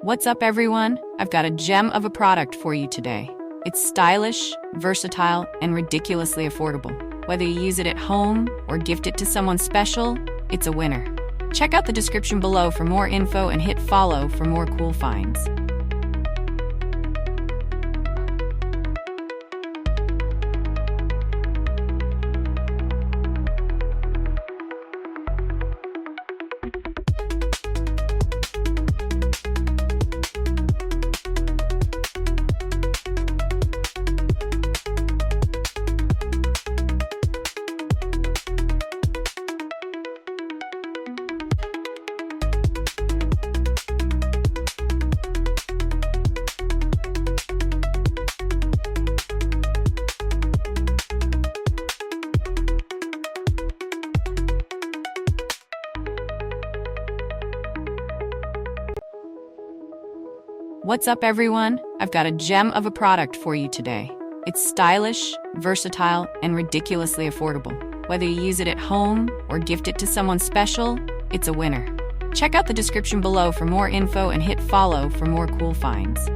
What's up, everyone? I've got a gem of a product for you today. It's stylish, versatile, and ridiculously affordable. Whether you use it at home or gift it to someone special, it's a winner. Check out the description below for more info and hit follow for more cool finds. What's up, everyone? I've got a gem of a product for you today. It's stylish, versatile, and ridiculously affordable. Whether you use it at home or gift it to someone special, it's a winner. Check out the description below for more info and hit follow for more cool finds.